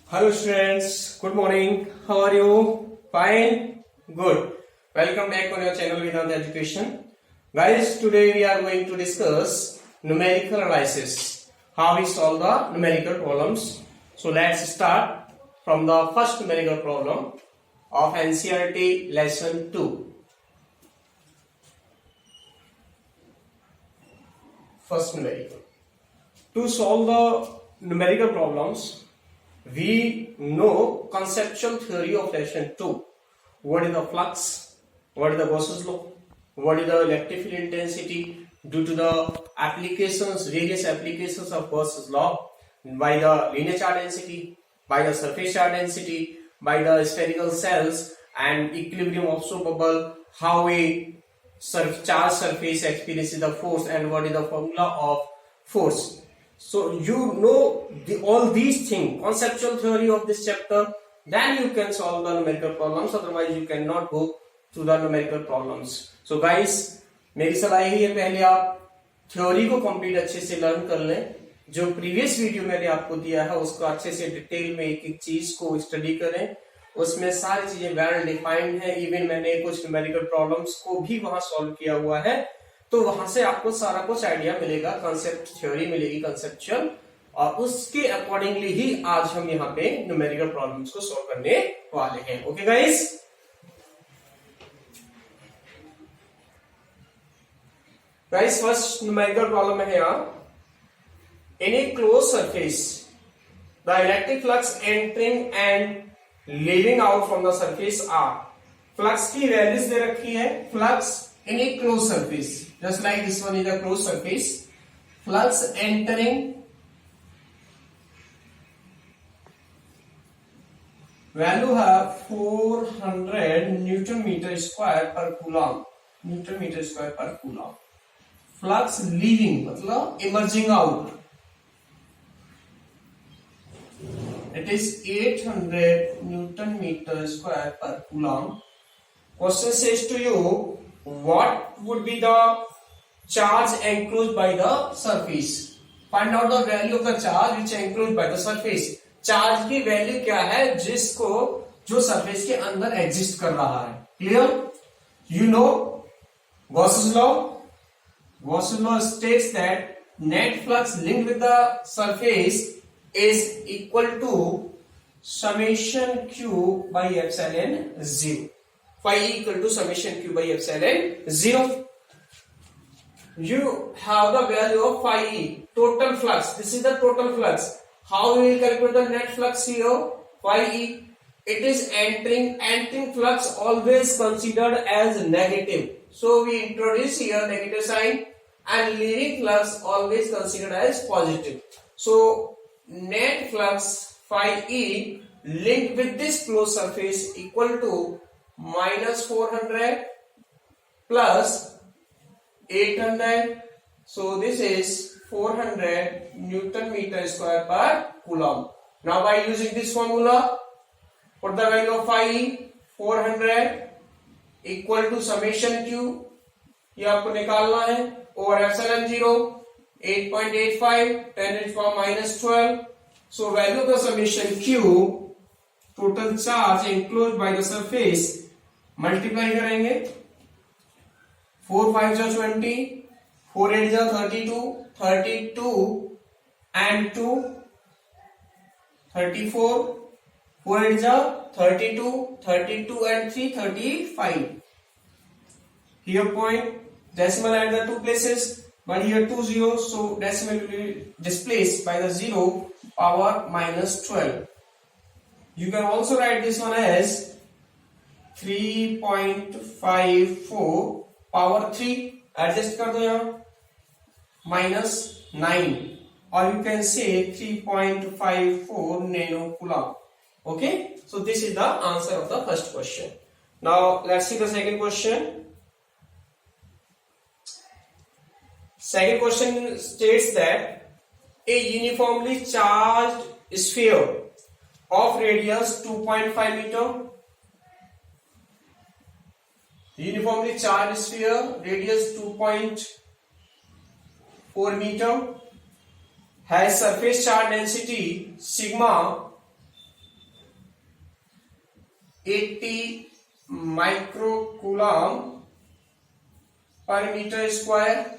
Hello students, good morning. How are you? Fine? Good. Welcome back on your channel Vedanta Education. Guys, today we are going to discuss numerical analysis. How we solve the numerical problems. So let's start from the first numerical problem of NCERT lesson 2. First numerical. To solve the numerical problems, we know conceptual theory of lesson 2. What is the flux? What is the Gauss's law? What is the electric field intensity due to the applications, various applications of Gauss's law by the linear charge density, by the surface charge density, by the spherical cells and equilibrium of soap bubble, how a charge surface experiences the force and what is the formula of force. So you know all these things, conceptual theory of this chapter, then you can solve the numerical problems, otherwise you cannot go to the numerical problems. So guys, मेरी सलाह यही है, पहले आप theory को complete अच्छे से learn कर लें. जो प्रीवियस वीडियो मैंने आपको दिया है उसको अच्छे से डिटेल में एक एक चीज को स्टडी करें. उसमें सारी चीजें वेल डिफाइंड है. इवन मैंने कुछ न्यूमेरिकल प्रॉब्लम्स को भी वहां सॉल्व किया हुआ है, तो वहां से आपको सारा कुछ आइडिया मिलेगा, कंसेप्ट थ्योरी मिलेगी कंसेप्चुअल, और उसके अकॉर्डिंगली ही आज हम यहाँ पे न्यूमेरिकल प्रॉब्लम्स को सॉल्व करने वाले हैं. Okay guys, first numerical problem है यहाँ. In a close surface the electric flux entering and leaving out from the surface are. Flux की वैल्यूज दे रखी है. Flux in a closed surface, just like this one is a closed surface. Flux entering value है 400 Newton meter square per coulomb. Newton meter square per coulomb. Flux leaving मतलब emerging out, it is 800 Newton meter square per coulomb. Question says to you, what would be the charge enclosed by the surface? Find out the value of the charge which is enclosed by the surface. Charge की value क्या है जिसको जो surface के अंदर exist कर रहा है. Clear? You know Gauss's law. Gauss's law states that net flux linked with the surface is equal to summation q by epsilon 0. Phi equal to summation q by epsilon 0. You have the value of phi e, total flux. This is the total flux. How we will calculate the net flux here? Phi e. It is entering flux always considered as negative. So we introduce here negative sign, and leaving flux always considered as positive. So net flux phi e linked with this closed surface equal to minus 400 plus 800. So this is 400 Newton meter square per coulomb. Now by using this formula, put the value of phi e 400 equal to summation q, ये आपको निकालना है, over epsilon 0 8.85 10 to the power minus 12. So value of the summation q, total charge enclosed by the surface, multiply करेंगे. 4 5 जा 20, 4 8 जा 32, 32 and 2 34, 4 8 जा 32, 32 and 3 35. Here point decimal at the two places, but here 2 zeros, so decimal will be displaced by the 0 power minus 12. You can also write this one as 3.54 power 3, adjust कर दो यहाँ, minus 9, or you can say 3.54 nano coulomb. Okay, so this is the answer of the first question. Now let's see the second question. Second question states that a uniformly charged sphere of radius 2.5 meter, uniformly charged sphere radius 2.4 meter has surface charge density sigma 80 microcoulomb per meter square.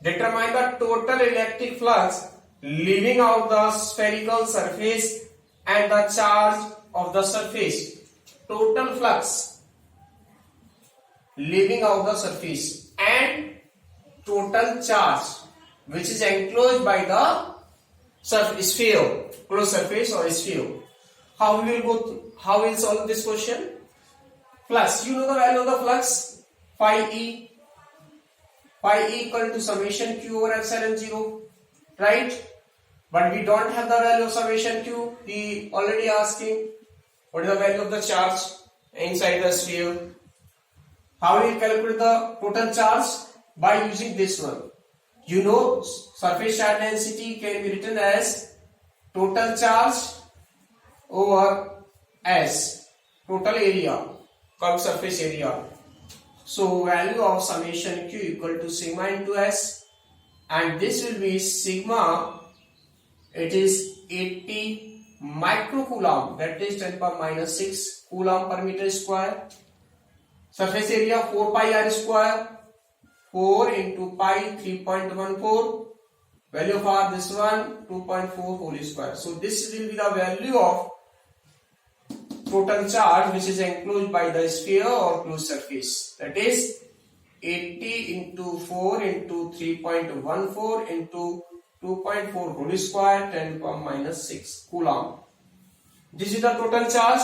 Determine the total electric flux leaving out the spherical surface and the charge of the surface. Total flux leaving out the surface and total charge which is enclosed by the sphere, closed surface or sphere. How we will solve this question? Flux, you know the value of the flux, phi E equal to summation Q over epsilon 0, right? But we don't have the value of summation Q. He already asking what is the value of the charge inside the sphere. How will you calculate the total charge? By using this one. You know, surface charge density can be written as total charge over S, total area, curved surface area. So value of summation Q equal to sigma into S, and this will be sigma, it is 80 microcoulomb, that is 10 power minus 6 coulomb per meter square. Surface area 4 pi r square, 4 into pi 3.14, value of r this one 2.4 whole square. So this will be the value of total charge which is enclosed by the sphere or closed surface, that is 80 into 4 into 3.14 into 2.4 whole square 10 power minus 6 coulomb. This is the total charge.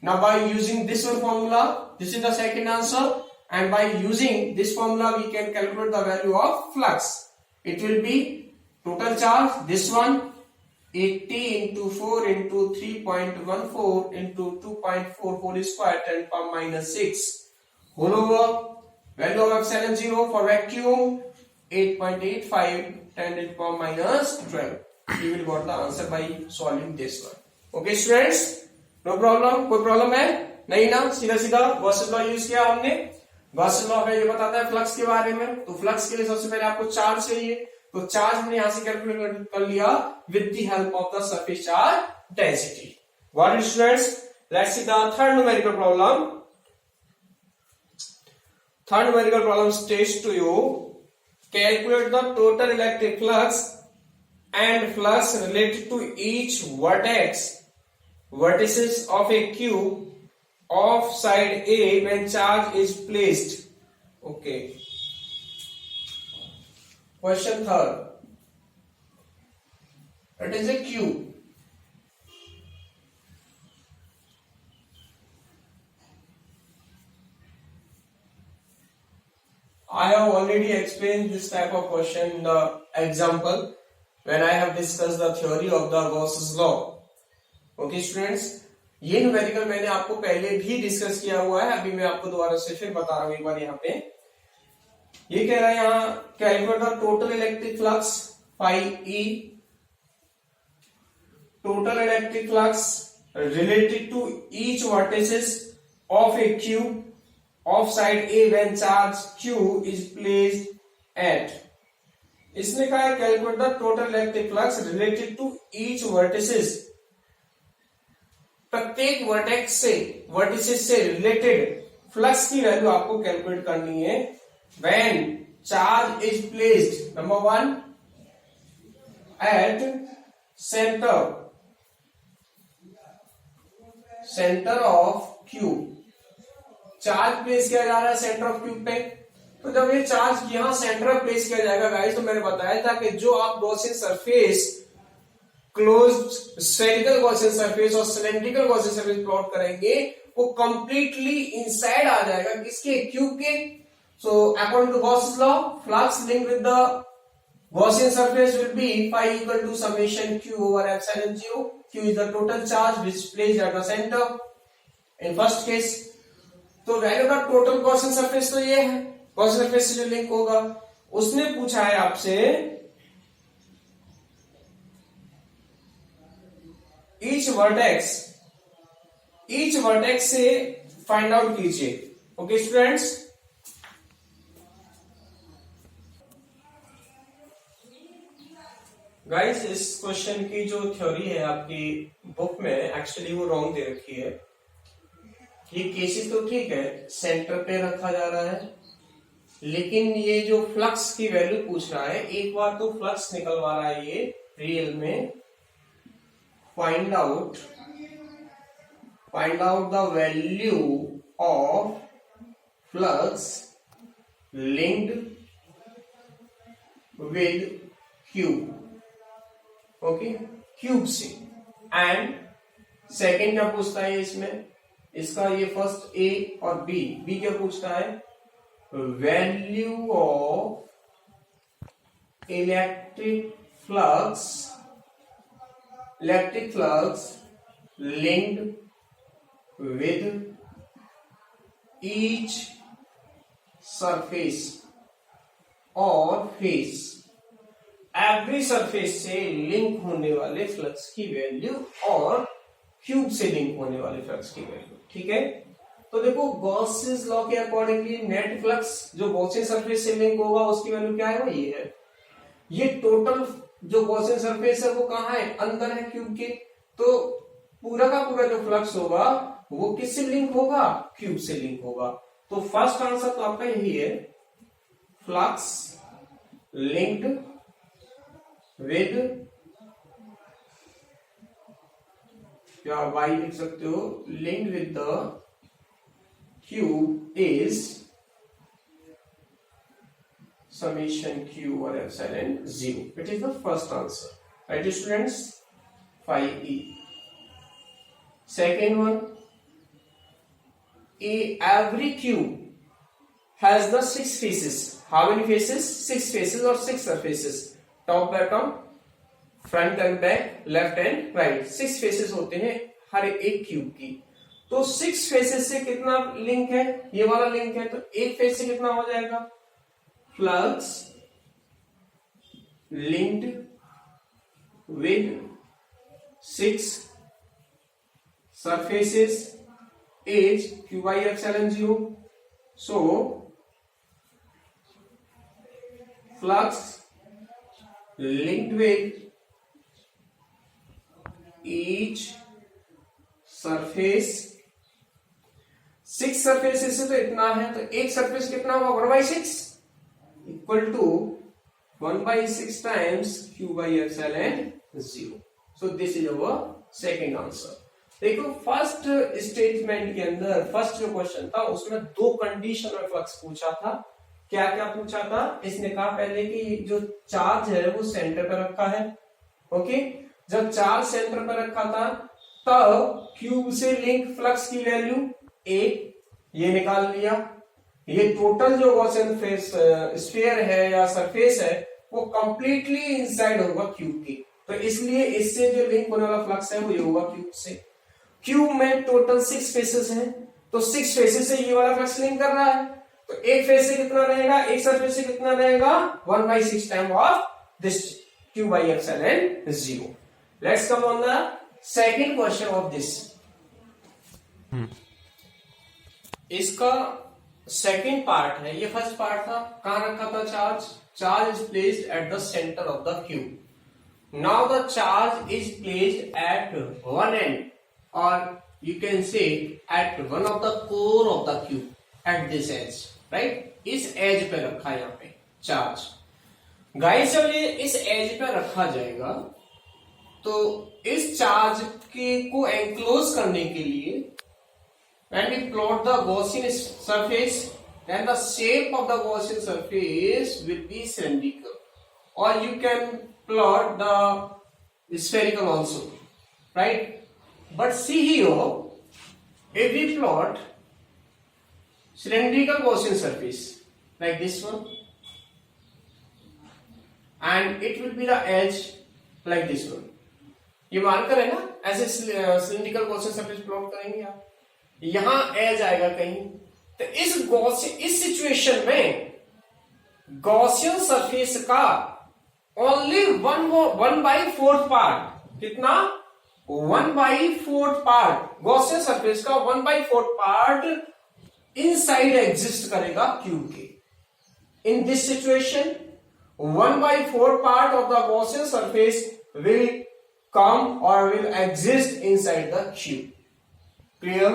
Now by using this one formula, this is the second answer, and by using this formula we can calculate the value of flux. It will be total charge, this one 80 into 4 into 3.14 into 2.4 whole square 10 power minus 6 whole over value of epsilon 0 for vacuum 8.85 10 to the power minus 12. You will got the answer by solving this one. Okay students, no problem. कोई problem है नहीं ना? सीधा सीधा Gauss's law use किया हमने. Gauss's law हमें ये बताता है फ्लक्स के बारे में. तो फ्लक्स के लिए सबसे पहले आपको चार्ज चाहिए, तो चार्ज हमने यहां से कैलकुलेट कर लिया with the help of the surface charge density. Got it students? Let's see the third numerical problem. Third numerical problem states to you, calculate the total electric flux and flux related to each vertices of a cube of side A when charge is placed. Okay. Question third. It is a cube. I have already explained this type of question in the example when I have discussed the theory of the Gauss's law. Okay students, ये numerical मैंने आपको पहले भी discuss किया हुआ है, अभी मैं आपको दोबारा से फिर बता रहा हूं एक बार. यहाँ पे ये कह रहा है यहाँ calculate the total electric flux phi E, total electric flux related to each vertices of a cube of side A when charge Q is placed at. इसने कहा है calculate the total electric flux related to each vertices, प्रत्येक vertices से related flux की value आपको calculate करनी है when charge is placed, number 1 at center of Q. Charge place किया जा रहा है सेंटर ऑफ क्यूब पे. तो जब ये चार्ज यहां सेंटर में प्लेस किया जाएगा गाइस, तो मैंने बताया था कि जो आप Gaussian surface, closed spherical Gaussian surface और सिलेंड्रिकल गॉसियन सरफेस प्लॉट करेंगे वो कंप्लीटली इनसाइड आ जाएगा किसके, क्यूब के. So according to Gauss law, flux link with the Gaussian surface will be phi equal to summation q over epsilon 0. Q is the total charge which placed at the centre in first case. तो value का total Gaussian surface तो ये है, Gaussian surface से जो link होगा. उसने पूछा है आपसे ईच वर्टेक्स से फाइंड आउट कीजिए. ओके स्टूडेंट्स, गाइस इस क्वेश्चन की जो थ्योरी है आपकी बुक में एक्चुअली वो रॉन्ग दे रखी है. ये केसेस तो ठीक है, सेंटर पे रखा जा रहा है, लेकिन ये जो फ्लक्स की वैल्यू पूछ रहा है, एक बार तो फ्लक्स निकलवा रहा है ये रियल में। Find out the value of flux linked with cube. Okay, cube से। एंड सेकेंड क्या पूछता है इसमें, इसका ये फर्स्ट ए और बी क्या पूछता है, value of electric flux linked with each surface और फेस। एवरी सरफेस से लिंक होने वाले फ्लक्स की वैल्यू और क्यूब से लिंक होने वाले फ्लक्स की वैल्यू। ठीक है, तो देखो गॉसेस लॉ के अकॉर्डिंगली नेट फ्लक्स जो गॉसियन सरफेस से लिंक होगा उसकी वैल्यू क्या है, वो ये है। ये टोटल जो गॉसियन सरफेस है वो कहाँ है, अंदर है क्यूब के, तो पूरा का पूरा जो फ्लक्स होगा वो किससे लिंक होगा, क्यूब से लिंक होगा। तो फर्स्ट आंसर तो आपका यही है, फ्लक्स लिंक्ड विद, या वाई लिख सकते हो, linked with the cube is summation q or epsilon 0. It is the first answer. Right, students? 5e. Second one, every cube has the 6 faces. How many faces? 6 faces or 6 surfaces. Top, bottom, front and back, left and right. 6 faces होते हैं हर एक cube की। तो 6 faces से कितना link है, ये वाला लिंक है, तो एक फेस से कितना हो जाएगा, flux linked with 6 surfaces is q by epsilon 0. So flux linked with each surface, 6 surfaces से तो इतना है, तो एक सरफेस कितना होगा, 1/6 equal to 1/6 times q by epsilon 0. So this is our second answer. देखो फर्स्ट स्टेटमेंट के अंदर फर्स्ट जो क्वेश्चन था उसमें 2 कंडीशन में फ्लक्स पूछा था। क्या क्या पूछा था, इसने कहा पहले कि जो चार्ज है वो सेंटर पर रखा है। ओके, जब चार्ज सेंटर पर रखा था तब क्यूब से लिंक फ्लक्स की वैल्यू 1 ये निकाल लिया। ये टोटल जो गॉसियन फेस स्फीयर है या सरफेस है वो कंप्लीटली इनसाइड होगा क्यूब के, तो इसलिए इससे जो लिंक होने वाला फ्लक्स है वो ये होगा क्यूब से। क्यूब में टोटल 6 फेसेस हैं, तो 6 फेसेस से ये वाला फ्लक्स लिंक कर रहा है, तो एक फेस से कितना रहेगा, एक सरफेस से कितना रहेगा, 1/6 time of this q by epsilon 0. Let's come on the second question of this. इसका सेकेंड पार्ट है, ये फर्स्ट पार्ट था, कहां रखा था charge is placed at the centre of the cube. Now the charge is placed at one and, or you can say at one of the core of the cube at this edge, right? इस as पे रखा है यहाँ पे charge. Guys जब ये इस as पे रखा जाएगा तो इस चार्ज के को एंक्लोज करने के लिए when we plot the Gaussian surface, then the shape of the Gaussian surface will be cylindrical, or you can plot the spherical also, right? But see here, if we plot cylindrical Gaussian surface like this one, and it will be the edge like this one. ये marker है ना, ऐसे cylindrical Gaussian surface plot करेंगे आप, यहां as आएगा कहीं, तो इस सिचुएशन में गॉसियन सरफेस का ओनली 1/4 पार्ट, कितना, 1/4 पार्ट गॉसियन सरफेस का 1/4 पार्ट इनसाइड एग्जिस्ट करेगा क्यूब के। In this situation 1/4 part of the Gaussian surface will come और will exist inside the cube. Clear?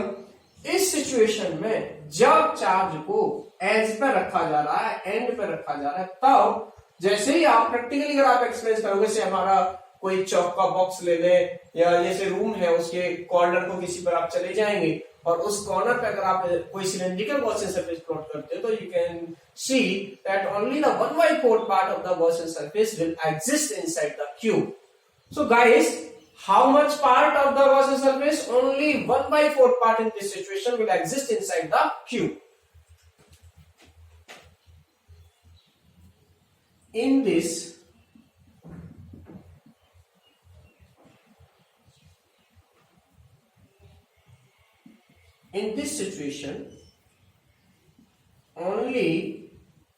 इस सिचुएशन में जब चार्ज को एज पे रखा जा रहा है, एंड पे रखा जा रहा है, तब जैसे ही आप प्रैक्टिकली अगर आप एक्सपीरियंस करोगे, से हमारा कोई चौक का बॉक्स ले लें या जैसे रूम है उसके कॉर्नर को किसी पर आप चले जाएंगे और उस कॉर्नर पे अगर आप कोई सिलेंड्रिकल गॉसियन सरफेस प्लॉट करते हो तो you can see that only the 1/4 part of the Gaussian surface will exist inside the cube. So guys, how much part of the Gaussian surface? Only 1/4 part in this situation will exist inside the cube. In this situation, only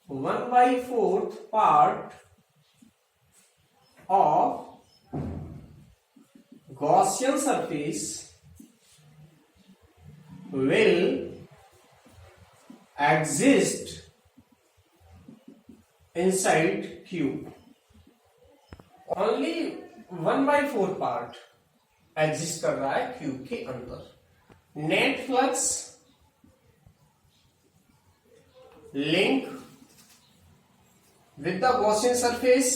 1/4 part of Gaussian surface will exist inside cube. Only 1/4 part exist कर रहा है cube के अंदर. Net flux link with the Gaussian surface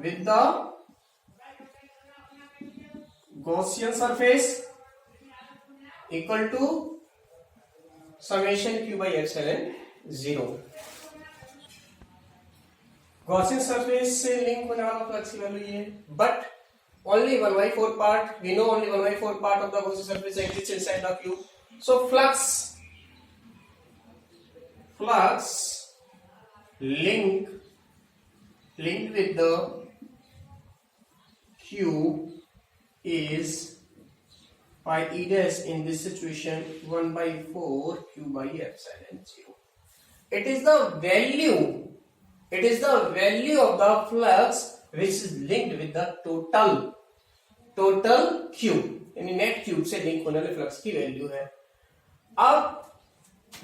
with the Gaussian surface equal to summation q by epsilon 0. Gaussian surface से link होने वाला flux की value ये, but only 1/4 part, we know only 1/4 part of the Gaussian surface exists inside the cube. So flux linked with the cube is pi e dash in this situation 1/4 q by epsilon 0. It is the value of the flux which is linked with the total cube, यानी net cube से link होने वाले flux की value है. अब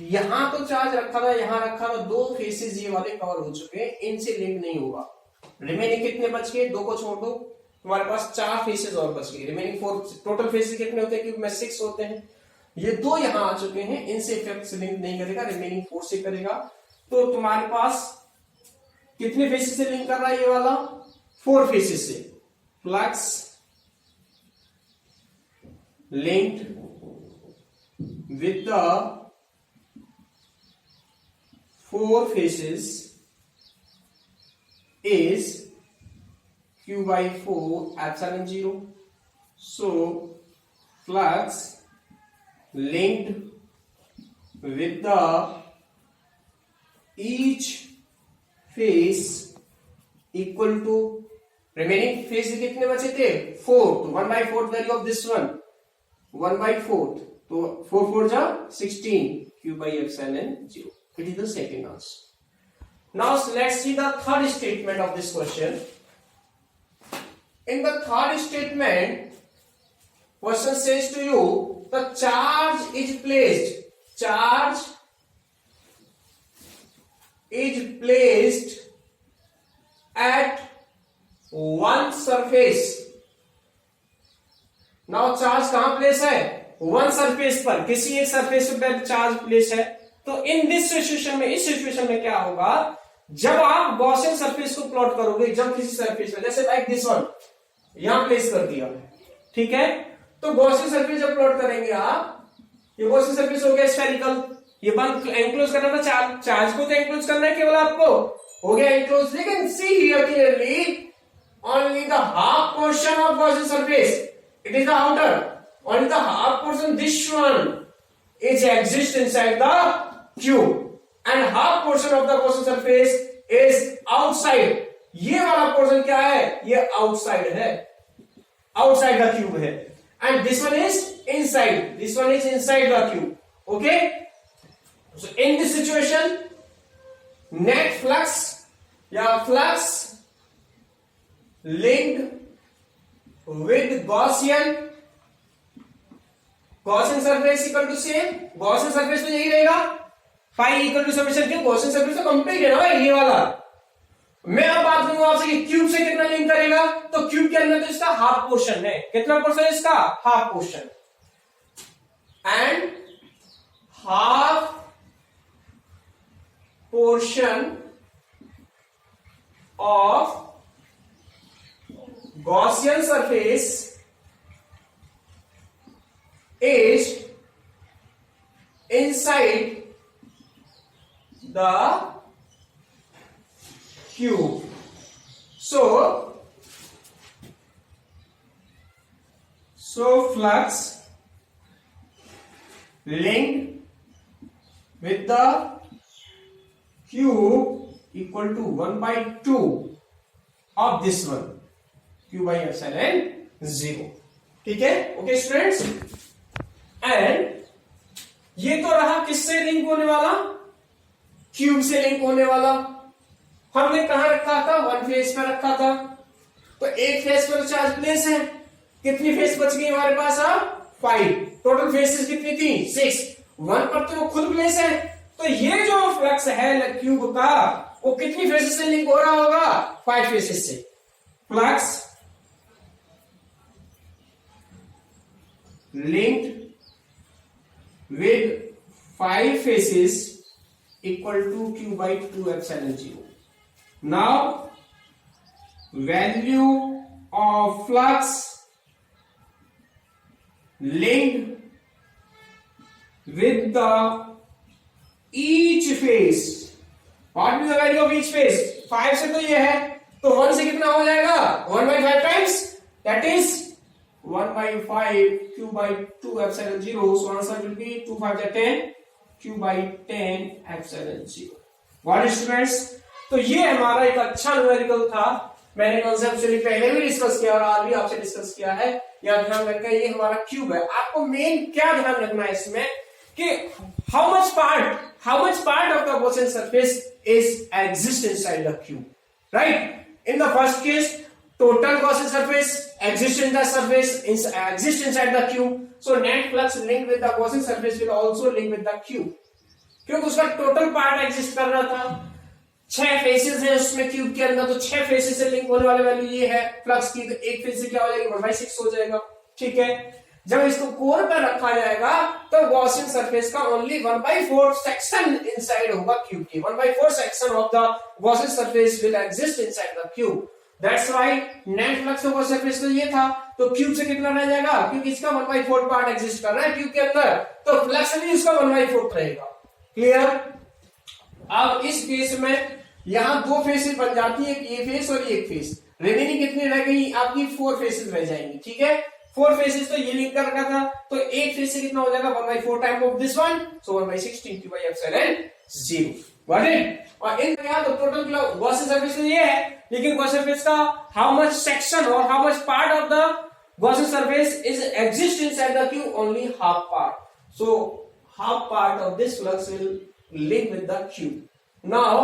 यहां तो charge रखा था, यहां रखा था, दो फेसेस ये वाले कवर हो चुके हैं, इनसे लिंक नहीं होगा. रिमेनिंग कितने बच गए? दो को छोड़ दो, तुम्हारे पास 4 फेसेस और बच गए. रिमेनिंग 4 टोटल फेसेस कितने होते हैं क्यूब में? 6 होते हैं. ये दो यहां आ चुके हैं, इनसे इफेक्ट से लिंक नहीं करेगा, रिमेनिंग 4 से करेगा. तो तुम्हारे पास कितने फेसेस से लिंक कर रहा है ये वाला? 4 फेसेस से. Flux linked with the 4 faces is q by 4 epsilon 0. So flux linked with the each face equal to remaining face कितने बचे थे? 4. तो 1/4 value of this one 1/4. तो 4 4 जा 16 q by epsilon 0. It is the second answer. Now let's see the third statement of this question. In the third statement, question says to you the charge is placed at one surface. Now charge कहां place है? One surface पर, किसी एक surface पर charge place है. तो इन this situation में, इस सिचुएशन में क्या होगा? जब आप गॉसियन सरफेस को प्लॉट करोगे, जब किसी सरफेस में, जैसे लाइक दिस वन यहां प्लेस कर दिया, ठीक है, तो गॉसियन सरफेस जब प्लॉट करेंगे आप, ये गॉसियन सरफेस हो गया स्फेरिकल, ये बंद एंक्लोज करना था, चार्ज को तो एंक्लोज करना है केवल आपको, हो गया एंक्लोज. लेकिन see here clearly only the half portion of Gaussian surface, it is the outer, only the half portion, this one is exist inside the cube and half portion of the Gaussian surface is outside. ये वाला portion क्या है? ये outside है, outside the cube है. And this one is inside, this one is inside the cube. Okay, so in this situation net flux या flux linked with Gaussian surface equal to same. Gaussian surface तो यही रहेगा, phi equal to summation cube. Gaussian surface तो complete है ना भाई ये वाला. मैं अब बात करूंगा आपसे कि क्यूब से कितना लिंक करेगा. तो क्यूब के अंदर तो इसका हाफ पोर्शन है. कितना पोर्शन है इसका? Half portion. and half portion of Gaussian surface is inside the cube. So flux linked with the cube equal to 1/2 of this one, q by epsilon 0. ठीक है, ओके स्टूडेंट्स. एंड ये तो रहा किससे लिंक होने वाला, क्यूब से link होने वाला. हमने कहां रखा था, वन फेस पर रखा था. तो एक फेस पर चार्ज प्लेस है. कितनी फेस बच गई हमारे पास अब 5. टोटल फेसेस कितनी थी 6. वन पर तो वो खुद प्लेस है. तो ये जो फ्लक्स है क्यूब का वो कितनी फेसेस से लिंक हो रहा होगा, 5 फेसेस से. Flux linked with 5 faces equal to q by 2 epsilon 0. Now value of flux linked with the each phase. What is the value of each phase? 5 से तो ये है, तो 1 से कितना हो जाएगा, 1/5 times, that is 1/5 q by 2 epsilon 0. So answer will be 2 5 10 q by 10 epsilon 0. What is students? तो ये हमारा एक अच्छा न्यूमेरिकल था. मैंने कॉन्सेप्चुअली पहले भी डिस्कस किया और आज भी आपसे डिस्कस किया है. यहाँ ध्यान रखना, ये हमारा क्यूब है. आपको मेन क्या ध्यान रखना है इसमें कि how much part of the Gaussian surface is exist inside the cube, right? In the first case, total Gaussian surface exists in the surface exists inside the cube. So net flux linked with the Gaussian surface will also link with the cube. क्योंकि उसका total part exist कर रहा था. 6 faces है उसमें cube के अंदर, तो 6 फेसेस से लिंक होने वाली वैल्यू ये है फ्लक्स की. तो एक फेस से क्या हो जाएगी, 1/6 हो जाएगा. ठीक है. जब इसको कोर पर रखा जाएगा तो Gaussian सरफेस का ओनली 1/4 सेक्शन इनसाइड होगा क्यूब की. 1/4 section of the Gaussian surface will exist inside the cube. That's why net flux of surface तो ये था. तो क्यूब से कितना रह जाएगा, क्योंकि इसका 1/4 पार्ट एग्जिस्ट कर रहा है क्यूब के अंदर, तो फ्लक्स भी उसका 1/4 रहेगा. क्लियर. अब इस केस में यहां 2 फेसेस बन जाती है, ये फेस और ये फेस. रिमेनिंग कितनी रह गई आपकी, 4 फेसेस रह जाएंगी. ठीक है. 4 फेसेस तो ये लिंक कर रखा था, तो एक फेस से कितना हो जाएगा, 1/4 time of this one. So 1/16 q by epsilon 0. Got it? और इन तो टोटल Gaussian सरफेस तो ये है, लेकिन Gaussian सरफेस का हाउ मच सेक्शन और how much part of the Gaussian surface is exist inside the cube, only half part. So half part of this flux will link with the cube. Now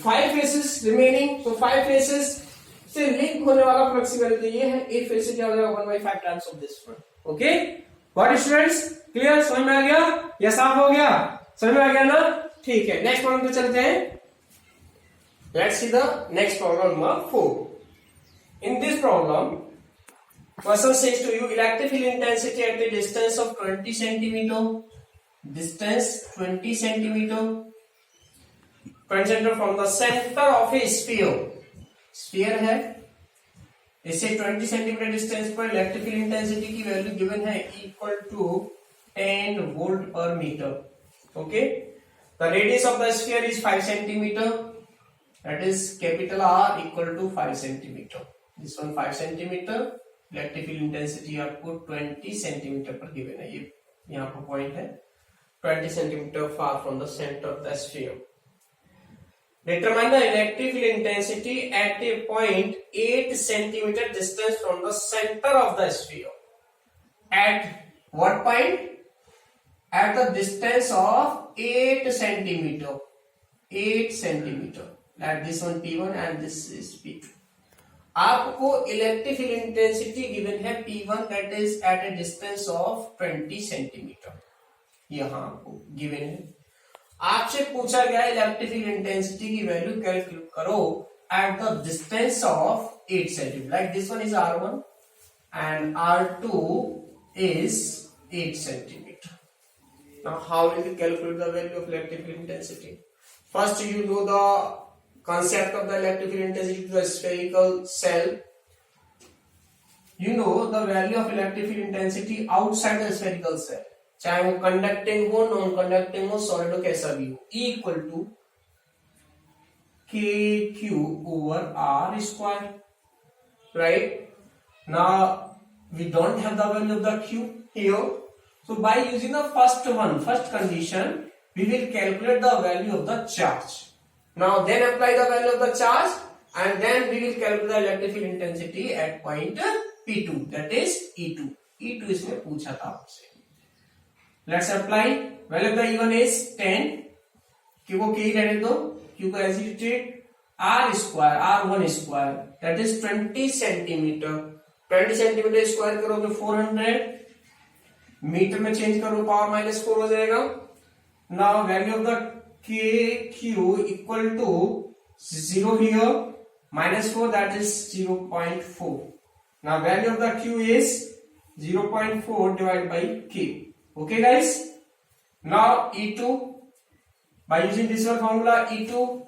5 faces remaining. तो 5 faces से link होने वाला flux की value ये है. एक face से क्या हो जाएगा, 1/5 times of this one. Okay. What students, clear, समझ में आ गया या साफ हो गया, समझ में आ गया ना. ठीक है. नेक्स्ट प्रॉब्लम पे चलते हैं. Let's see the next problem number 4. In this problem person says to you electric field intensity at the distance of 20 centimeter, distance 20 centimeter, 20 centimeter from the center of a sphere है. इससे 20 centimetre distance पर electric field intensity की value given है equal to 10 volt per metre. Okay. The radius of the sphere is 5 centimetre, that is capital R equal to 5 centimetre. This one 5 centimetre. Electric field intensity आपको 20 centimetre पर given है. ये यहाँ पर point है 20 centimetre far from the centre of the sphere. Determine the electric field intensity at a point 8 centimeter distance from the center of the sphere. At what point? At the distance of 8 centimeter. 8 centimeter. Like this one P1 and this is P2. आपको electric field intensity given है P1 that is at a distance of 20 centimeter. यहां आपको given है. आपसे पूछा गया electric field intensity की value calculate करो at the distance of 8 centimetre. Like this one is R1 and R2 is 8 centimeter. Now how will you calculate the value of electrical intensity? First you know the concept of the electrical intensity to the spherical cell. You know the value of electrical intensity outside the spherical cell, चाहे वो conducting हो, non conducting हो, solid हो, कैसा भी हो, E equal to KQ over R square. Right? Now we don't have the value of the Q here, so by using the first condition, we will calculate the value of the charge. Now then apply the value of the charge, and then we will calculate the electrical intensity at point P2, that is E2. E2 इसमें पूछा था आपसे. Let's apply. Value of the E1 is 10. Q को K रहने दो. Q को as it is R square, R1 square, that is 20 centimeter. 20 centimeter square करोगे 400. Metre में चेंज करो पावर -4 हो जाएगा. Now value of the KQ equal to 0 here, -4, that is 0.4. Now value of the Q is 0.4 divided by K. Okay guys. Now E2, by using this one formula, E2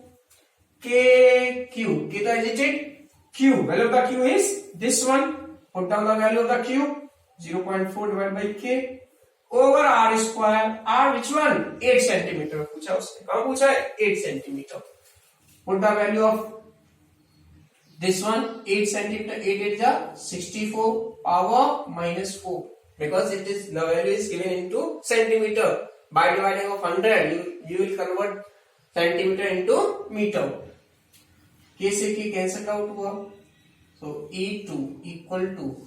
KQ, K the agitated Q, value of the Q is this one. Put down the value of the Q, 0.4 divided by K over R square. R which one? 8 centimeter. पूछा उसने, कहाँ पूछा है? 8 centimeter. Put the value of this one, 8 centimeter, 8 8 ja 64 power -4, because it is the value is given into centimeter. By dividing of 100, you will convert centimeter into meter. K से K cancel out हुआ, so E2 equal to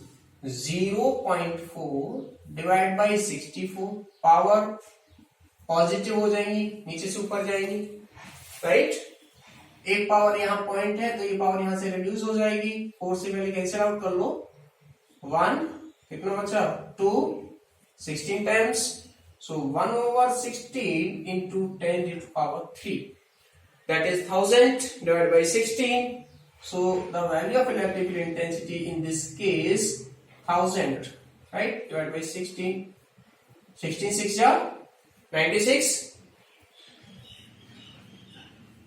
0.4 divided by 64. Power positive हो जाएंगी, नीचे से ऊपर जाएंगी, right. एक power यहाँ पॉइंट है तो ये पावर यहाँ से रिड्यूस हो जाएगी. 4 से पहले कैंसिल आउट कर लो. 1 कितना बचा? 2. 16 times, so 1 over 16 into 10 to the power 3, that is 1000 divided by 16. So the value of electrical intensity in this case 1000, right, divided by 16. 16 6 ja 96.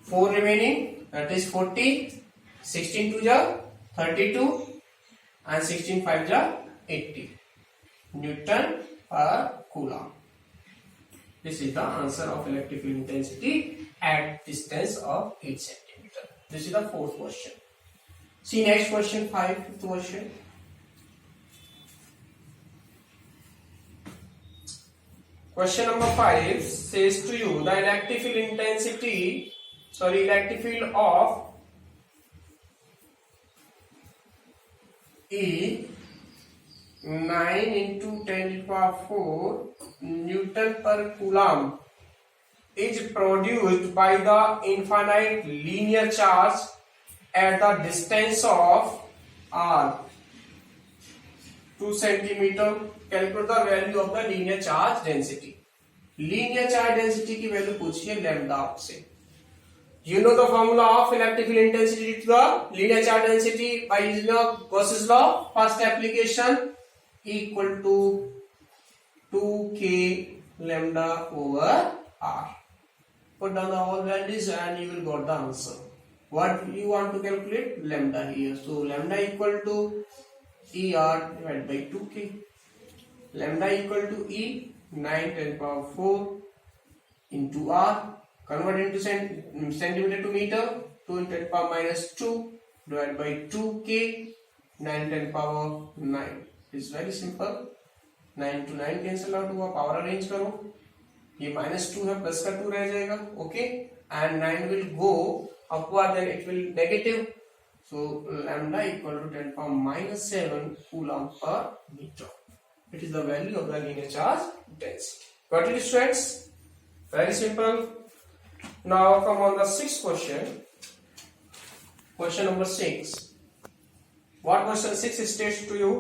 4 remaining, that is 40. 16 2 ja 32 and 16 5 ja 80 Newton per Coulomb. This is the answer of electrical intensity at distance of 8 centimeter. This is the fourth question. See next question, fifth question. Question number 5 says to you the electric field of E 9 into 10 to the power 4 Newton per Coulomb is produced by the infinite linear charge at the distance of R 2 centimeter. Calculate the value of the linear charge density. Linear charge density की value पूछिए lambda आपसे. You know the formula of electrical intensity to the linear charge density by using the Gauss's law. First application, equal to 2k lambda over R. Put down the all values and you will got the answer. What you want to calculate? Lambda here. So lambda equal to ER divided by 2k. Lambda equal to E 9 10 power 4 into R. Convert into centimeter to meter. 2 into 10 power -2 divided by 2k. 9 10 power 9. It's very simple. 9 to 9 cancel out हुआ, power arrange करो. ये -2 है, plus का 2 रह जाएगा. Okay, and 9 will go upward, then it will negative. So lambda equal to 10 power -7 coulomb per meter. It is the value of the linear charge density. Got it, students? Very simple. Now come on the sixth question. Question number 6. What question 6 states to you?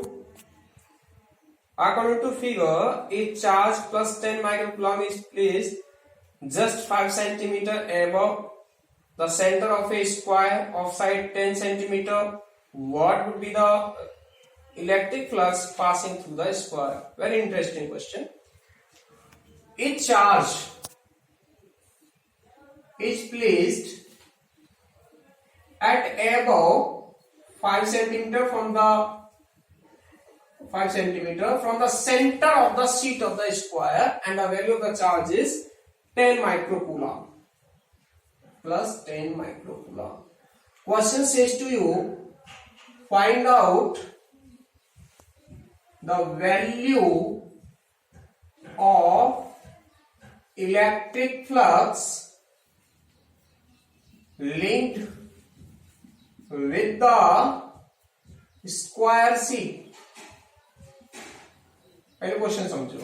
According to figure, a charge plus 10 microcoulomb is placed just 5 centimeter above the center of a square of side 10 centimeter. What would be the electric flux passing through the square. Very interesting question. Each charge is placed at above 5 centimeter from the center of the sheet of the square, and the value of the charge is 10 microcoulomb plus 10 microcoulomb. Question says to you, find out the value of electric flux linked with the square seat. पहले question समझो